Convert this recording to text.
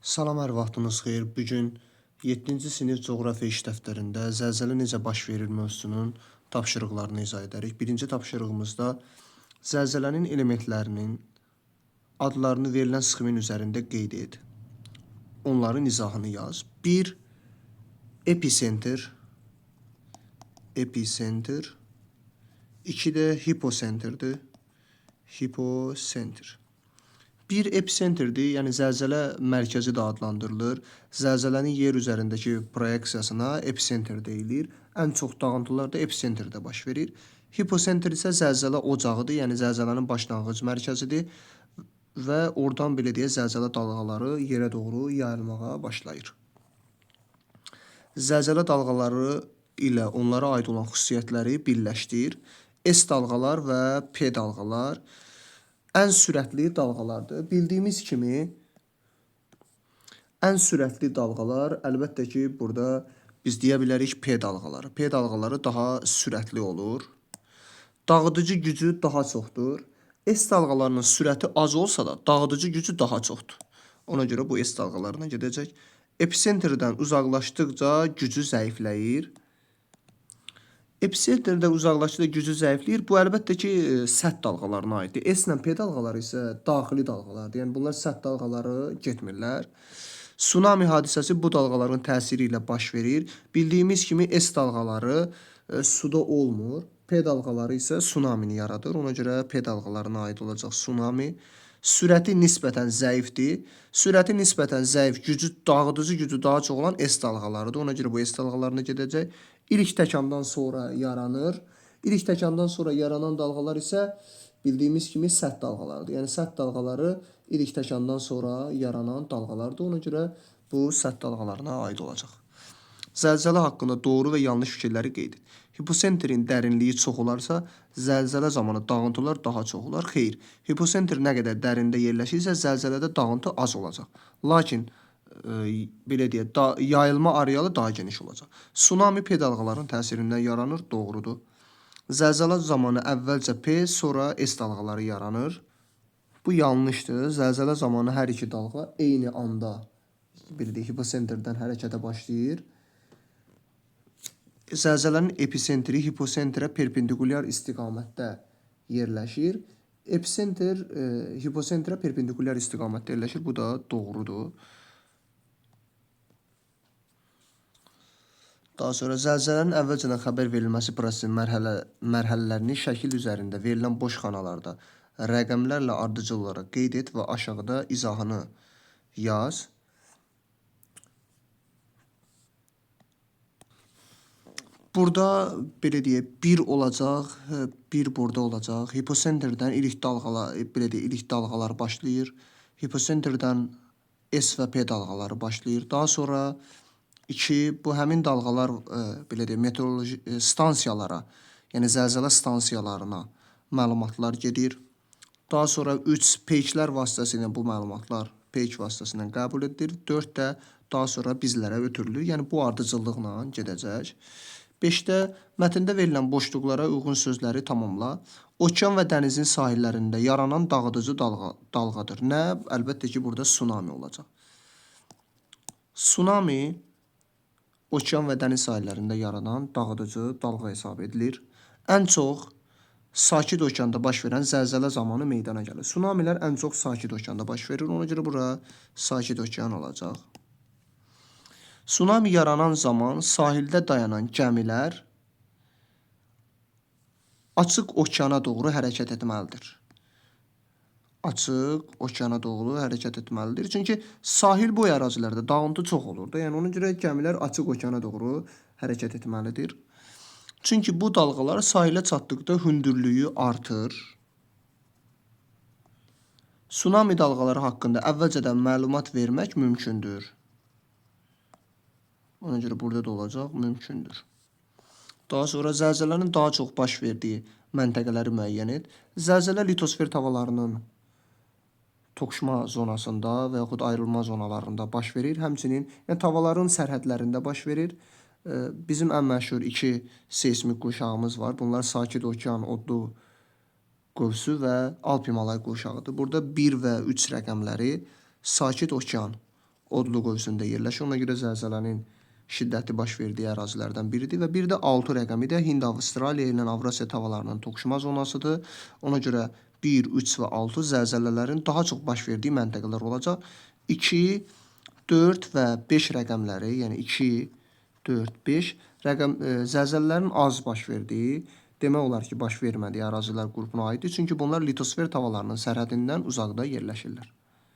Salam, hər vaxtınız xeyir. Bugün 7-ci sinif coğrafiya iş dəftərində zəlzələ necə baş verir mövzusunun tapşırıqlarını izah edərik. Birinci tapşırığımızda zəlzələnin elementlərinin adlarını verilən sxemin üzərində qeyd et. Onların izahını yaz. 1. Epicenter. 2 də hipocenterdir. Bir epicenterdir, yəni zəlzələ mərkəzi də adlandırılır. Zəlzələnin yer üzərindəki proyeksiyasına epicenter deyilir. Ən çox dağıntılar da epicenterdə baş verir. Hipocenter isə zəlzələ ocağıdır, yəni zəlzələnin başlanğıc mərkəzidir və oradan belə deyə zəlzələ dalğaları yerə doğru yayılmağa başlayır. Zəlzələ dalğaları ilə onlara aid olan xüsusiyyətləri birləşdir. S dalğalar və P dalğalar ən sürətli dalğalardır. Bildiyimiz kimi ən sürətli dalğalar əlbəttə ki, burada biz deyə bilərik P dalğaları. P dalğaları daha sürətli olur. Dağıdıcı gücü daha çoxdur. S dalğalarının sürəti az olsa da dağıdıcı gücü daha çoxdur. Ona görə bu S dalğalarına gedəcək. Epicenterdən uzaqlaşdıqca gücü zəifləyir. Epicenterdən uzaqlaşdıqca gücü zəifləyir. Bu əlbəttə ki, səth dalğalarına aiddir. S ilə P dalğaları isə daxili dalğalardır. Yəni bunlar səth dalğaları getmirlər. Tsunami hadisəsi bu dalğaların təsiri ilə baş verir. Bildiyimiz kimi S dalğaları suda olmur. P dalğaları isə tsunamini yaradır. Ona görə P dalğalarına aid olacaq tsunami. Sürəti nisbətən zəifdir. Sürəti nisbətən zəif, dağıdıcı gücü daha çox olan S dalğalarıdır. Ona görə bu S dalğalarına gedəcək. İlk təkandan sonra yaranır. İlk təkandan sonra yaranan dalğalar isə bildiyimiz kimi səth dalğalarıdır. Yəni səth dalğaları ilk təkandan sonra yaranan dalğalardır. Ona görə bu səth dalğalarına aid olacaq. Zəlzələ haqqında doğru və yanlış fikirləri qeyd et. Hipocenterin dərinliyi çox olarsa, zəlzələ zamanı dağıntılar daha çox olar. Xeyr, hipocenter nə qədər dərində yerləşirsə, zəlzələdə dağıntı az olacaq. Lakin belə deyək, yayılma arealı daha geniş olacaq. Tsunami P dalğalarının təsirindən yaranır, doğrudur. Zəlzələ zamanı əvvəlcə P, sonra S dalğaları yaranır. Bu yanlışdır. Zəlzələ zamanı hər iki dalğa eyni anda hipocenterdən hərəkətə başlayır. Zəlzələnin epicentri hipocentrə perpendikulyar istiqamətdə yerləşir. Epicenter hipocentrə perpendikulyar istiqamətdə yerləşir. Bu da doğrudur. Daha sonra zəlzələnin əvvəlcədən xəbər verilməsi prosesinin mərhələlərini şəkil üzərində verilən boş xanalarda rəqəmlərlə ardıcıl olaraq qeyd et və aşağıda izahını yaz. Burada belə deyək, 1 olacaq, 1 burada olacaq. Hipocenterdən ilk dalğalar başlayır. Hipocenterdən S və P dalğaları başlayır. Daha sonra 2 bu həmin dalğalar belə deyək, meteoroloji stansiyalara, yəni zəlzələ stansiyalarına məlumatlar gedir. Daha sonra 3 peyklər vasitəsilə bu məlumatlar peyk vasitəsilə qəbul edilir. 4 də daha sonra bizlərə ötürülür. Yəni bu ardıcıllıqla gedəcək. 5-də mətndə verilən boşluqlara uyğun sözləri tamamla. Okean və dənizin sahillərində yaranan dağıdıcı dalğadır. Nə? Əlbəttə ki, burada tsunami olacaq. Tsunami okean və dəniz sahillərində yaranan dağıdıcı dalğa hesab edilir. Ən çox sakit okeanda baş verən zəlzələ zamanı meydana gəlir. Tsunamilər ən çox sakit okeanda baş verir. Ona görə bura sakit okean olacaq. Tsunami yaranan zaman sahildə dayanan gəmilər açıq okeana doğru hərəkət etməlidir. Açıq okeana doğru hərəkət etməlidir. Çünki sahil boyu ərazilərdə dağıntı çox olur da. Yəni ona görə gəmilər açıq okeana doğru hərəkət etməlidir. Çünki bu dalğalar sahilə çatdıqda hündürlüyü artır. Tsunami dalğaları haqqında əvvəlcədən məlumat vermək mümkündür. Ona görə burada da olacaq, mümkündür. Daha sonra zəlzələnin daha çox baş verdiyi məntəqələri müəyyən et. Zəlzələ litosfer tavalarının toqquşma zonasında və yaxud ayrılma zonalarında baş verir. Həmçinin tavaların sərhədlərində baş verir. Bizim ən məşhur 2 seysmik qurşağımız var. Bunlar Sakit Okean odlu qövsü və Alp Himalay qurşağıdır. Burada 1 və 3 rəqəmləri Sakit Okean odlu qövsündə yerləşir. Ona görə zəlzələnin şiddəti baş verdiyi ərazilərdən biridir və bir də 6 rəqəmi də Hind-Avstraliya ilə Avrasiya tavalarının toqquşma zonasıdır. Ona görə 1, 3 və 6 zəlzələlərin daha çox baş verdiyi məntəqələr olacaq. 2, 4 və 5 rəqəmləri, yəni 2, 4, 5 zəlzələlərin az baş verdiyi, demək olar ki, baş vermədiyi ərazilər qrupuna aiddir. Çünki bunlar litosfer tavalarının sərhədindən uzaqda yerləşirlər.